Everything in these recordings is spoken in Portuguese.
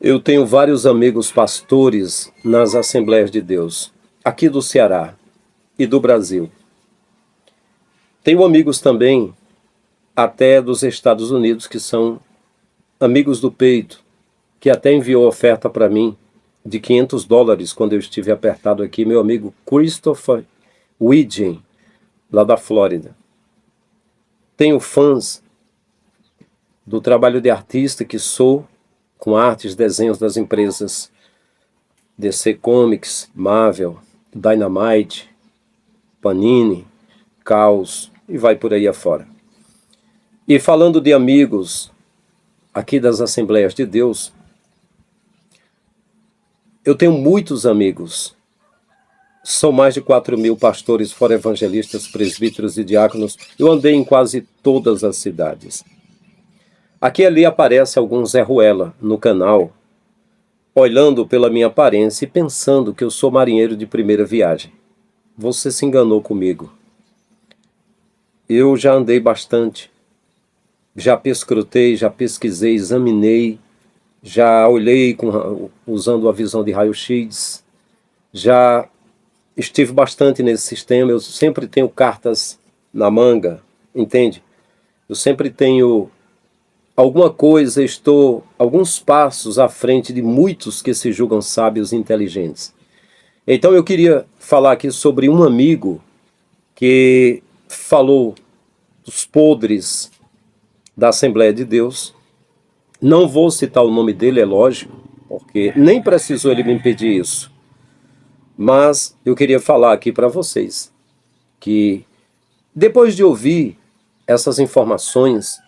Eu tenho vários amigos pastores nas Assembleias de Deus, aqui do Ceará e do Brasil. Tenho amigos também, até dos Estados Unidos, que são amigos do peito, que até enviou oferta para mim de $500 quando eu estive apertado aqui, meu amigo Christopher Widgen, lá da Flórida. Tenho fãs do trabalho de artista que sou, com artes, desenhos das empresas DC Comics, Marvel, Dynamite, Panini, Caos e vai por aí afora. E falando de amigos aqui das Assembleias de Deus, eu tenho muitos amigos. São mais de 4.000 pastores, fora evangelistas, presbíteros e diáconos. Eu andei em quase todas as cidades. Aqui e ali aparece algum Zé Ruela no canal, olhando pela minha aparência e pensando que eu sou marinheiro de primeira viagem. Você se enganou comigo. Eu já andei bastante. Já perscrutei, já pesquisei, examinei, já olhei usando a visão de raio-x, já estive bastante nesse sistema. Eu sempre tenho cartas na manga, entende? Eu sempre tenho alguma coisa, estou alguns passos à frente de muitos que se julgam sábios e inteligentes. Então eu queria falar aqui sobre um amigo que falou dos podres da Assembleia de Deus. Não vou citar o nome dele, é lógico, porque nem precisou ele me pedir isso. Mas eu queria falar aqui para vocês que depois de ouvir essas informações,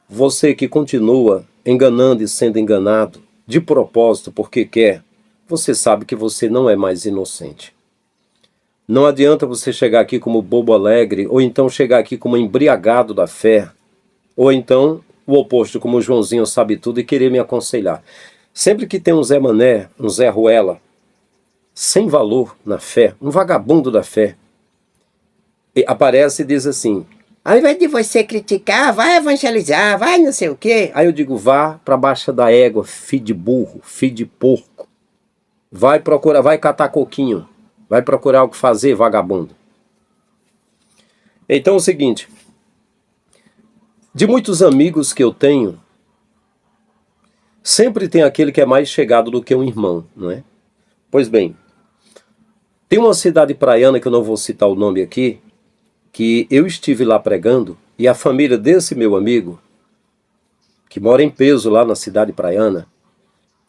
você que continua enganando e sendo enganado de propósito porque quer, você sabe que você não é mais inocente. Não adianta você chegar aqui como bobo alegre, ou então chegar aqui como embriagado da fé, ou então o oposto, como o Joãozinho sabe tudo e querer me aconselhar. Sempre que tem um Zé Mané, um Zé Ruela, sem valor na fé, um vagabundo da fé, aparece e diz assim: ao invés de você criticar, vai evangelizar, vai não sei o quê. Aí eu digo: vá para baixo da égua, filho de burro, filho de porco. Vai procurar, vai catar coquinho. Vai procurar o que fazer, vagabundo. Então é o seguinte: de muitos amigos que eu tenho, sempre tem aquele que é mais chegado do que um irmão, não é? Pois bem, tem uma cidade praiana, que eu não vou citar o nome aqui, que eu estive lá pregando, e a família desse meu amigo, que mora em Peso, lá na cidade praiana,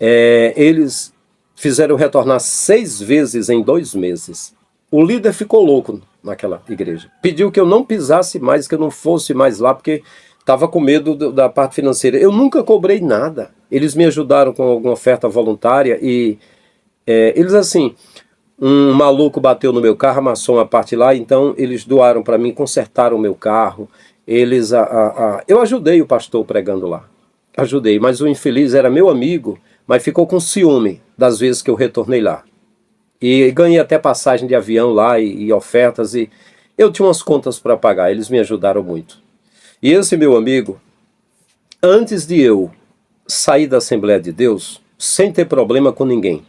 eles fizeram retornar 6 vezes em 2 meses. O líder ficou louco naquela igreja. Pediu que eu não pisasse mais, que eu não fosse mais lá, porque estava com medo da parte financeira. Eu nunca cobrei nada. Eles me ajudaram com alguma oferta voluntária e eles assim... Um maluco bateu no meu carro, amassou uma parte lá, então eles doaram para mim, consertaram o meu carro. Eu ajudei o pastor pregando lá. Ajudei, mas o infeliz era meu amigo, mas ficou com ciúme das vezes que eu retornei lá. E ganhei até passagem de avião lá e ofertas, e eu tinha umas contas para pagar, eles me ajudaram muito. E esse meu amigo, antes de eu sair da Assembleia de Deus, sem ter problema com ninguém,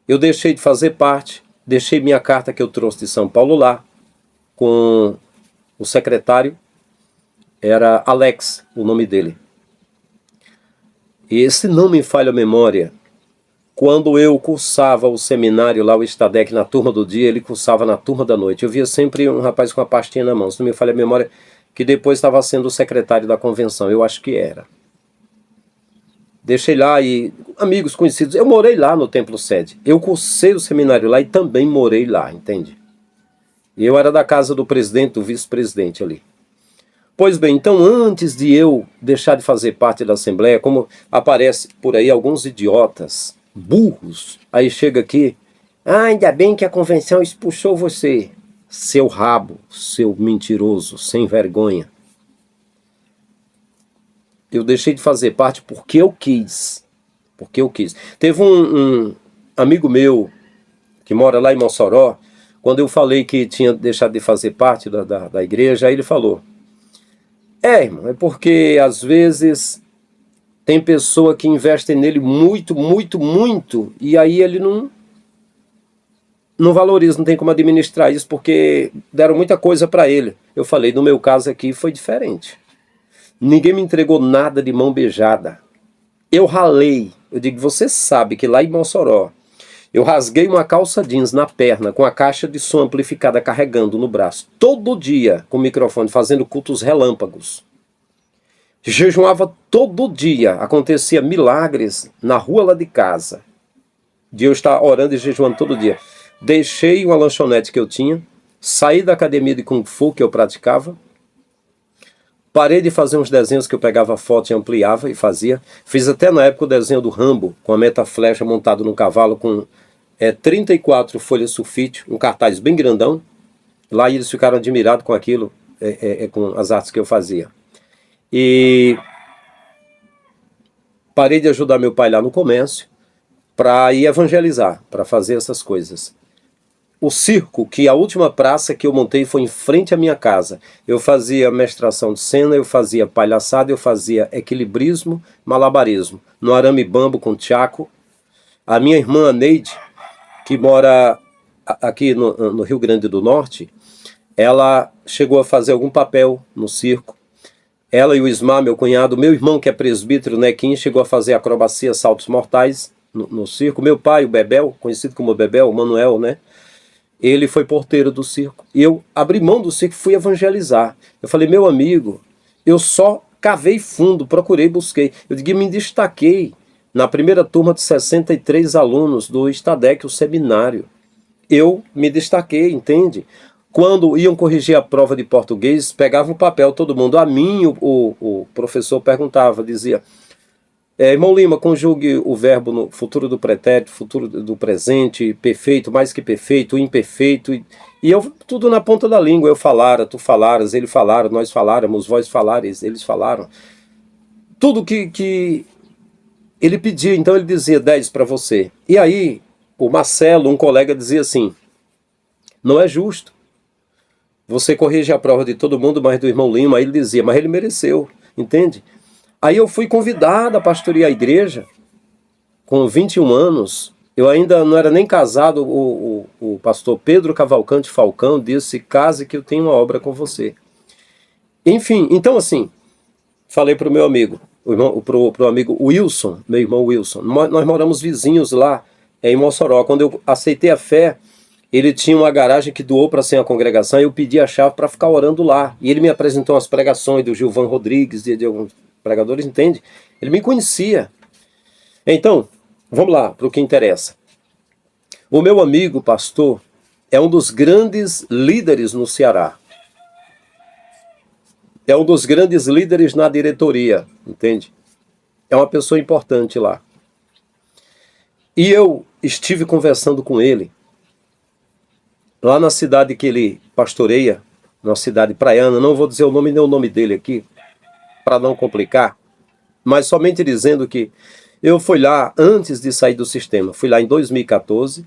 eu deixei de fazer parte, deixei minha carta que eu trouxe de São Paulo lá, com o secretário, era Alex, o nome dele. E se não me falha a memória, quando eu cursava o seminário lá, o Estadec, na turma do dia, ele cursava na turma da noite. Eu via sempre um rapaz com a pastinha na mão, se não me falha a memória, que depois estava sendo o secretário da convenção, eu acho que era. Deixei lá e amigos conhecidos, eu morei lá no Templo Sede. Eu cursei o seminário lá e também morei lá, entende? E eu era da casa do presidente, do vice-presidente ali. Pois bem, então antes de eu deixar de fazer parte da Assembleia, como aparece por aí alguns idiotas, burros, aí chega aqui: ainda bem que a convenção expulsou você, seu rabo, seu mentiroso, sem vergonha. Eu deixei de fazer parte porque eu quis. Porque eu quis. Teve um amigo meu que mora lá em Mossoró, quando eu falei que tinha deixado de fazer parte da igreja, aí ele falou: irmão, é porque às vezes Tem pessoa que investe nele muito, muito, muito, e aí ele não valoriza, não tem como administrar isso, porque deram muita coisa para ele. Eu falei, no meu caso aqui foi diferente. Ninguém me entregou nada de mão beijada. Eu ralei. Eu digo, você sabe que lá em Mossoró, eu rasguei uma calça jeans na perna, com a caixa de som amplificada carregando no braço, todo dia com o microfone, fazendo cultos relâmpagos. Jejuava todo dia, acontecia milagres na rua lá de casa, de eu estar orando e jejuando todo dia. Deixei uma lanchonete que eu tinha, saí da academia de Kung Fu que eu praticava, parei de fazer uns desenhos que eu pegava foto e ampliava e fazia. Fiz até na época o desenho do Rambo, com a meta-flecha montado no cavalo, com 34 folhas sulfite, um cartaz bem grandão. Lá eles ficaram admirados com aquilo, com as artes que eu fazia. E parei de ajudar meu pai lá no comércio para ir evangelizar, para fazer essas coisas. O circo, que a última praça que eu montei foi em frente à minha casa. Eu fazia mestração de cena, eu fazia palhaçada, eu fazia equilibrismo, malabarismo. No arame bambo com tchaco. A minha irmã Neide, que mora aqui no Rio Grande do Norte, ela chegou a fazer algum papel no circo. Ela e o Ismar, meu cunhado, meu irmão que é presbítero, Nequim, chegou a fazer acrobacia, saltos mortais no circo. Meu pai, o Bebel, conhecido como Bebel, o Manuel, né? Ele foi porteiro do circo. E eu abri mão do circo e fui evangelizar. Eu falei, meu amigo, eu só cavei fundo, procurei, busquei. Eu digo, me destaquei na primeira turma de 63 alunos do Estadec, o seminário. Eu me destaquei, entende? Quando iam corrigir a prova de português, pegavam um papel, todo mundo. A mim, o professor perguntava, dizia, irmão Lima, conjugue o verbo no futuro do pretérito, futuro do presente, perfeito, mais que perfeito, imperfeito. E eu, tudo na ponta da língua, eu falara, tu falaras, ele falara, nós faláramos, vós falares, eles falaram. Tudo que ele pedia, então ele dizia 10 para você. E aí, o Marcelo, um colega, dizia assim, não é justo. Você corrige a prova de todo mundo, mas do irmão Lima. Aí ele dizia, mas ele mereceu, entende? Aí eu fui convidado a pastorear a igreja, com 21 anos. Eu ainda não era nem casado. O pastor Pedro Cavalcante Falcão disse, case que eu tenho uma obra com você. Enfim, então assim, falei para o meu amigo, pro amigo Wilson, meu irmão Wilson. Nós moramos vizinhos lá em Mossoró. Quando eu aceitei a fé, ele tinha uma garagem que doou para ser uma congregação e eu pedi a chave para ficar orando lá. E ele me apresentou as pregações do Gilvan Rodrigues, de alguns pregadores, entende? Ele me conhecia. Então, vamos lá para o que interessa. O meu amigo pastor é um dos grandes líderes no Ceará. É um dos grandes líderes na diretoria, entende? É uma pessoa importante lá. E eu estive conversando com ele lá na cidade que ele pastoreia, na cidade praiana. Não vou dizer o nome nem o nome dele aqui, para não complicar, mas somente dizendo que eu fui lá antes de sair do sistema. Fui lá em 2014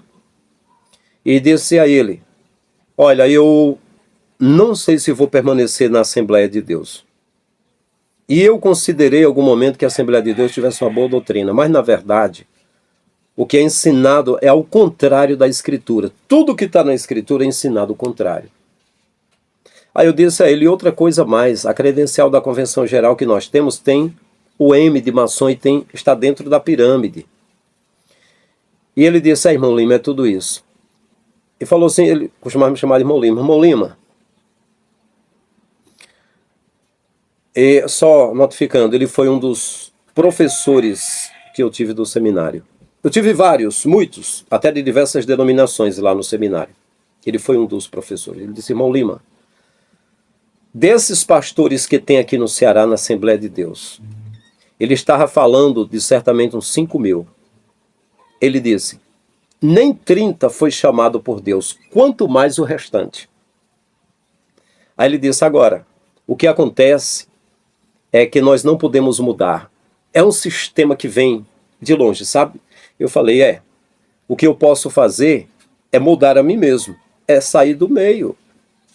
e disse a ele, olha, eu não sei se vou permanecer na Assembleia de Deus. E eu considerei em algum momento que a Assembleia de Deus tivesse uma boa doutrina, mas na verdade, o que é ensinado é ao contrário da Escritura. Tudo que está na Escritura é ensinado ao contrário. Aí eu disse a ele, outra coisa mais, a credencial da Convenção Geral que nós temos tem o M de maçom e está dentro da pirâmide. E ele disse, irmão Lima, é tudo isso. E falou assim, ele costumava me chamar de irmão Lima. Irmão Lima, e só notificando, ele foi um dos professores que eu tive do seminário. Eu tive vários, muitos, até de diversas denominações lá no seminário. Ele foi um dos professores. Ele disse, irmão Lima, desses pastores que tem aqui no Ceará, na Assembleia de Deus, ele estava falando de certamente uns 5.000. Ele disse, nem 30 foi chamado por Deus, quanto mais o restante. Aí ele disse, agora, o que acontece é que nós não podemos mudar. É um sistema que vem de longe, sabe? Eu falei, o que eu posso fazer é mudar a mim mesmo, é sair do meio.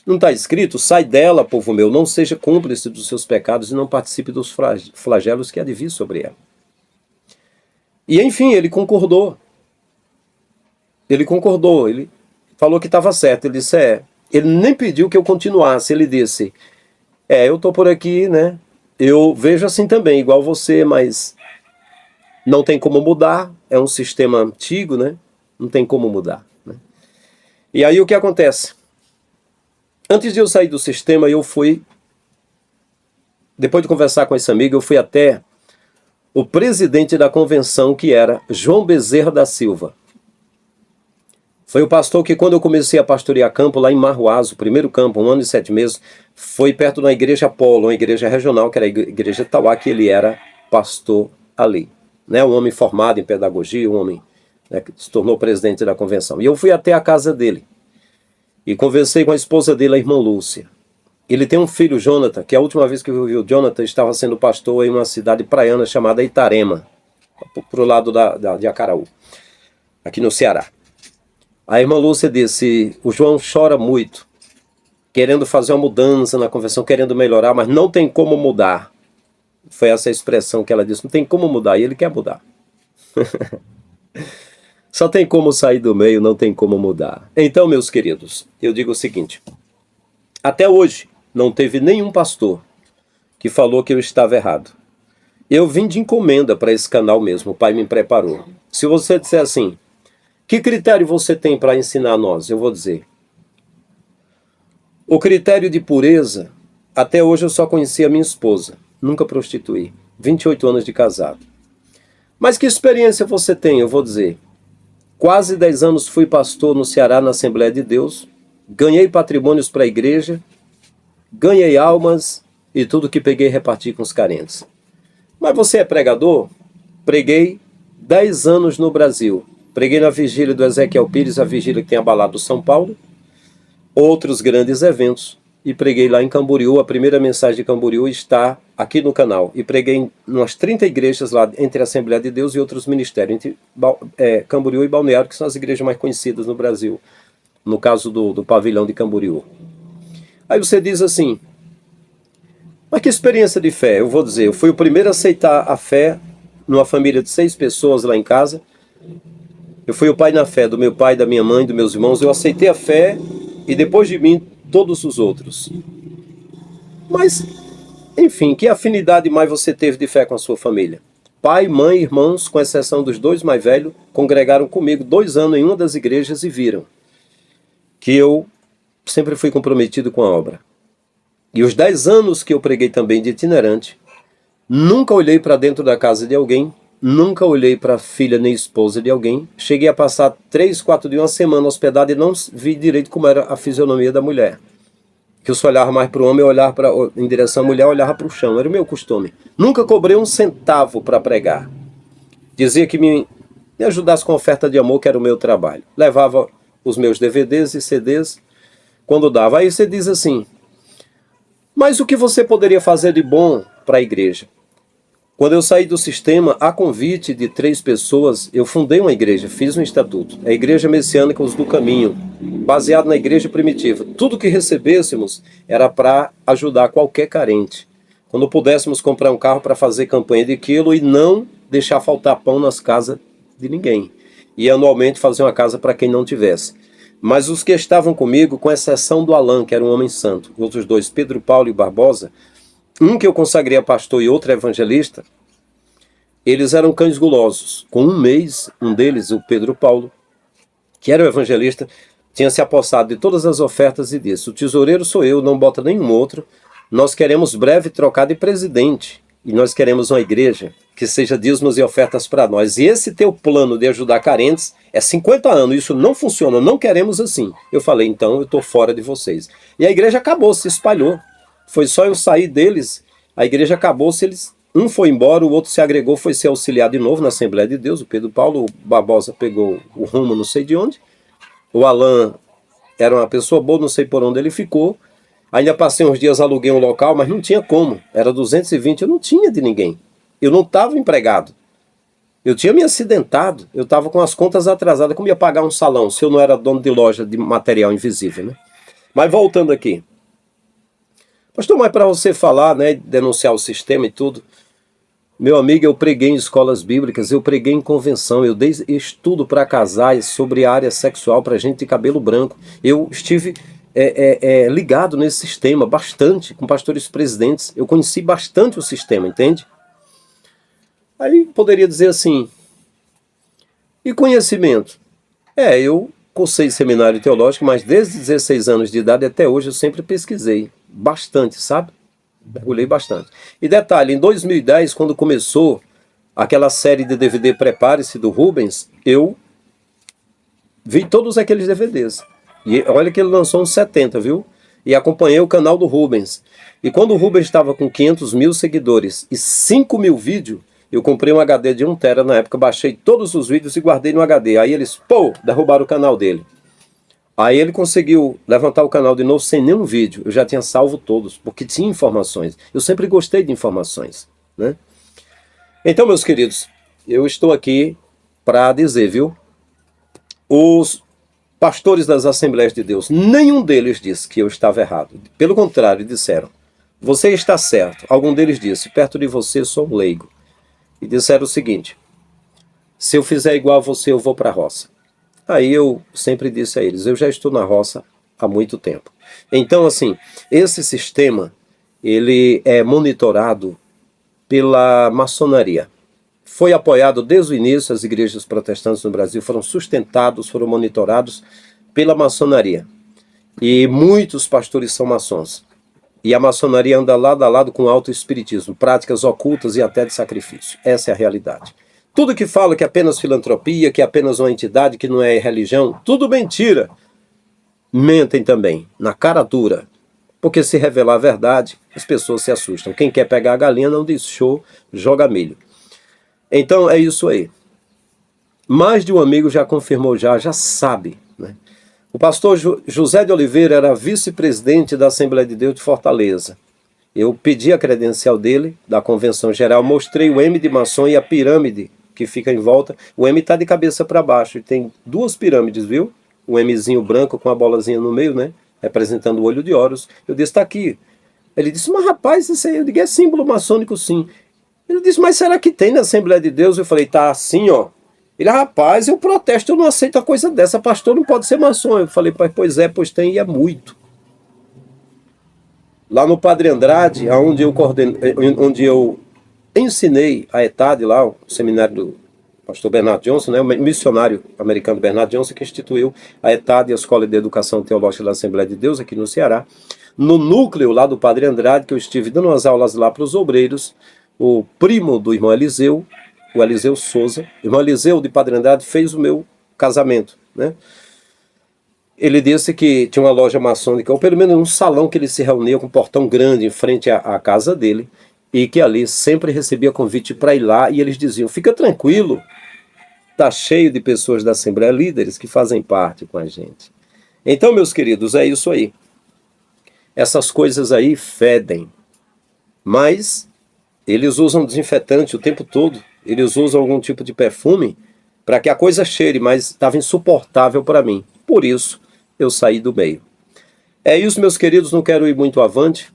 Não está escrito, sai dela, povo meu, não seja cúmplice dos seus pecados e não participe dos flagelos que há de vir sobre ela. E enfim, ele concordou. Ele concordou, ele falou que estava certo. Ele disse, ele nem pediu que eu continuasse. Ele disse, eu tô por aqui, né? Eu vejo assim também, igual você, mas não tem como mudar. É um sistema antigo, né? Não tem como mudar, né? E aí o que acontece? Antes de eu sair do sistema, eu fui, depois de conversar com esse amigo, eu fui até o presidente da convenção, que era João Bezerra da Silva. Foi o pastor que, quando eu comecei a pastorear campo lá em Marruazo, o primeiro campo, 1 ano e 7 meses, foi perto da igreja Apolo, uma igreja regional, que era a igreja Tauá, que ele era pastor ali. Né? Um homem formado em pedagogia, um homem, né, que se tornou presidente da convenção. E eu fui até a casa dele e conversei com a esposa dele, a irmã Lúcia. Ele tem um filho, Jonathan, que a última vez que eu vi o Jonathan estava sendo pastor em uma cidade praiana chamada Itarema, para o lado de Acaraú, aqui no Ceará. A irmã Lúcia disse, o João chora muito, querendo fazer uma mudança na convenção, querendo melhorar, mas não tem como mudar. Foi essa a expressão que ela disse, não tem como mudar, e ele quer mudar. Só tem como sair do meio, não tem como mudar. Então, meus queridos, eu digo o seguinte, até hoje não teve nenhum pastor que falou que eu estava errado. Eu vim de encomenda para esse canal mesmo, o Pai me preparou. Se você disser assim, que critério você tem para ensinar a nós? Eu vou dizer. O critério de pureza, até hoje eu só conheci a minha esposa. Nunca prostituí. 28 anos de casado. Mas que experiência você tem? Eu vou dizer. Quase 10 anos fui pastor no Ceará, na Assembleia de Deus. Ganhei patrimônios para a igreja. Ganhei almas. E tudo que peguei reparti com os carentes. Mas você é pregador? Preguei 10 anos no Brasil. Preguei na vigília do Ezequiel Pires, a vigília que tem abalado São Paulo, outros grandes eventos, e preguei lá em Camboriú. A primeira mensagem de Camboriú está aqui no canal, e preguei em umas 30 igrejas lá, entre a Assembleia de Deus e outros ministérios, entre Camboriú e Balneário, que são as igrejas mais conhecidas no Brasil, no caso do pavilhão de Camboriú. Aí você diz assim, mas que experiência de fé? Eu vou dizer, eu fui o primeiro a aceitar a fé numa família de 6 pessoas lá em casa. Eu fui o pai na fé do meu pai, da minha mãe, dos meus irmãos. Eu aceitei a fé e depois de mim, todos os outros. Mas, enfim, que afinidade mais você teve de fé com a sua família? Pai, mãe, irmãos, com exceção dos 2 mais velhos, congregaram comigo 2 anos em uma das igrejas e viram que eu sempre fui comprometido com a obra. E os 10 anos que eu preguei também de itinerante, nunca olhei para dentro da casa de alguém, nunca olhei para a filha nem esposa de alguém. Cheguei a passar 3, 4 dias, uma semana hospedado e não vi direito como era a fisionomia da mulher. Que eu só olhava mais para o homem, eu olhava em direção à mulher, eu olhava para o chão. Era o meu costume. Nunca cobrei um centavo para pregar. Dizia que me ajudasse com a oferta de amor, que era o meu trabalho. Levava os meus DVDs e CDs quando dava. Aí você diz assim, mas o que você poderia fazer de bom para a igreja? Quando eu saí do sistema, a convite de 3 pessoas, eu fundei uma igreja, fiz um estatuto. A Igreja Messiânica Os do Caminho, baseado na igreja primitiva. Tudo que recebêssemos era para ajudar qualquer carente. Quando pudéssemos comprar um carro para fazer campanha de quilo e não deixar faltar pão nas casas de ninguém. E anualmente fazer uma casa para quem não tivesse. Mas os que estavam comigo, com exceção do Alan, que era um homem santo, os outros 2, Pedro Paulo e Barbosa, um que eu consagrei a pastor e outro evangelista, eles eram cães gulosos. Com 1 mês, um deles, o Pedro Paulo, que era o evangelista, tinha se apossado de todas as ofertas e disse, o tesoureiro sou eu, não bota nenhum outro, nós queremos breve trocar de presidente, e nós queremos uma igreja que seja dízimos e ofertas para nós. E esse teu plano de ajudar carentes é 50 anos, isso não funciona, não queremos assim. Eu falei, então eu estou fora de vocês. E a igreja acabou, se espalhou. Foi só eu sair deles, a igreja acabou-se, um foi embora, o outro se agregou, foi ser auxiliar de novo na Assembleia de Deus, o Pedro Paulo, o Barbosa pegou o rumo não sei de onde, o Alan era uma pessoa boa, não sei por onde ele ficou, ainda passei uns dias, aluguei um local, mas não tinha como, era 220, eu não tinha de ninguém, eu não estava empregado, eu tinha me acidentado, eu estava com as contas atrasadas, como ia pagar um salão, se eu não era dono de loja de material invisível, né? Mas voltando aqui, pastor, mas para você falar, né, denunciar o sistema e tudo, Meu amigo, eu preguei em escolas bíblicas, eu preguei em convenção, eu dei estudo para casais sobre a área sexual para gente de cabelo branco. Eu estive ligado nesse sistema bastante, com pastores presidentes. Eu conheci bastante o sistema, entende? Aí poderia dizer assim, e conhecimento? Eu cursei seminário teológico, mas desde 16 anos de idade até hoje eu sempre pesquisei bastante, sabe? Mergulhei bastante. E detalhe, em 2010, quando começou aquela série de DVD Prepare-se do Rubens, eu vi todos aqueles DVDs. E olha que ele lançou uns 70, viu? E acompanhei o canal do Rubens. E quando o Rubens estava com 500 mil seguidores e 5 mil vídeos, eu comprei um HD de 1 tera na época, baixei todos os vídeos e guardei no HD. Aí eles, derrubaram o canal dele. Aí ele conseguiu levantar o canal de novo sem nenhum vídeo. Eu já tinha salvo todos, porque tinha informações. Eu sempre gostei de informações, né? Então, meus queridos, eu estou aqui para dizer, viu? Os pastores das Assembleias de Deus, nenhum deles disse que eu estava errado. Pelo contrário, disseram, você está certo. Algum deles disse, perto de você sou um leigo. E disseram o seguinte, se eu fizer igual a você, eu vou para a roça. Aí eu sempre disse a eles, eu já estou na roça há muito tempo. Então, assim, esse sistema, ele é monitorado pela maçonaria. Foi apoiado desde o início, as igrejas protestantes no Brasil foram sustentados, foram monitorados pela maçonaria. E muitos pastores são maçons. E a maçonaria anda lado a lado com o autoespiritismo, práticas ocultas e até de sacrifício. Essa é a realidade. Tudo que fala que é apenas filantropia, que é apenas uma entidade, que não é religião, tudo mentira. Mentem também, na cara dura. Porque se revelar a verdade, as pessoas se assustam. Quem quer pegar a galinha não diz show, joga milho. Então é isso aí. Mais de um amigo já confirmou, já sabe, né? O pastor José de Oliveira era vice-presidente da Assembleia de Deus de Fortaleza. Eu pedi a credencial dele, da Convenção Geral, mostrei o M de maçom e a pirâmide que fica em volta. O M está de cabeça para baixo e tem 2 pirâmides, viu? O Mzinho branco com a bolazinha no meio, né? Representando o olho de Horus. Eu disse, está aqui. Ele disse, mas rapaz, isso aí, eu digo, é símbolo maçônico sim. Ele disse, mas será que tem na Assembleia de Deus? Eu falei, tá assim, ó. Ele, rapaz, eu protesto, eu não aceito a coisa dessa, pastor não pode ser maçom. Eu falei, pois tem e é muito. Lá no Padre Andrade, onde eu ensinei a ETAD lá, o seminário do pastor Bernard Johnson, né, o missionário americano Bernard Johnson, que instituiu a ETAD, a Escola de Educação Teológica da Assembleia de Deus, aqui no Ceará. No núcleo lá do Padre Andrade, que eu estive dando umas aulas lá para os obreiros, o primo do irmão Eliseu, o Eliseu Souza, o irmão Eliseu de Padre Andrade fez o meu casamento, né? Ele disse que tinha uma loja maçônica, ou pelo menos um salão que ele se reunia com um portão grande em frente à casa dele, e que ali sempre recebia convite para ir lá, e eles diziam, fica tranquilo, tá cheio de pessoas da Assembleia, líderes que fazem parte com a gente. Então, meus queridos, é isso aí. Essas coisas aí fedem, mas eles usam desinfetante o tempo todo, eles usam algum tipo de perfume para que a coisa cheire, mas estava insuportável para mim. Por isso, eu saí do meio. É isso, meus queridos, não quero ir muito avante,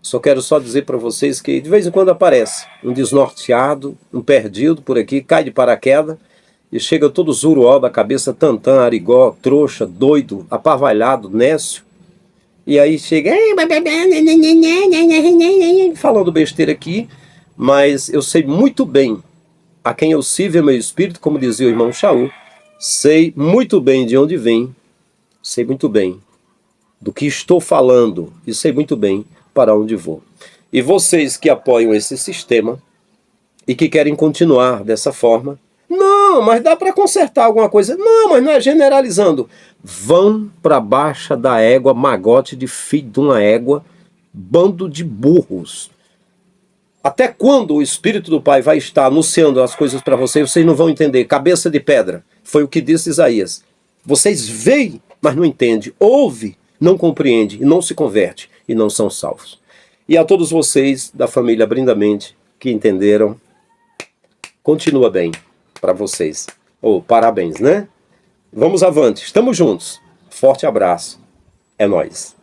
só quero dizer para vocês que de vez em quando aparece um desnorteado, um perdido por aqui, cai de paraquedas e chega todo zuruó da cabeça, tantã, arigó, trouxa, doido, apavalhado, nécio, e aí chega falando besteira aqui, mas eu sei muito bem a quem eu sirvo é meu espírito, como dizia o irmão Shaul, sei muito bem de onde vem, sei muito bem do que estou falando e sei muito bem para onde vou. E vocês que apoiam esse sistema e que querem continuar dessa forma, não, mas dá para consertar alguma coisa. Não, mas não é generalizando. Vão para baixa da égua, magote de filho de uma égua, bando de burros. Até quando o Espírito do Pai vai estar anunciando as coisas para vocês, vocês não vão entender. Cabeça de pedra, foi o que disse Isaías. Vocês veem, mas não entendem. Ouve, não compreende, e não se converte, e não são salvos. E a todos vocês da família Brindamente, que entenderam, continua bem para vocês. Parabéns, né? Vamos avante, estamos juntos. Forte abraço. É nóis.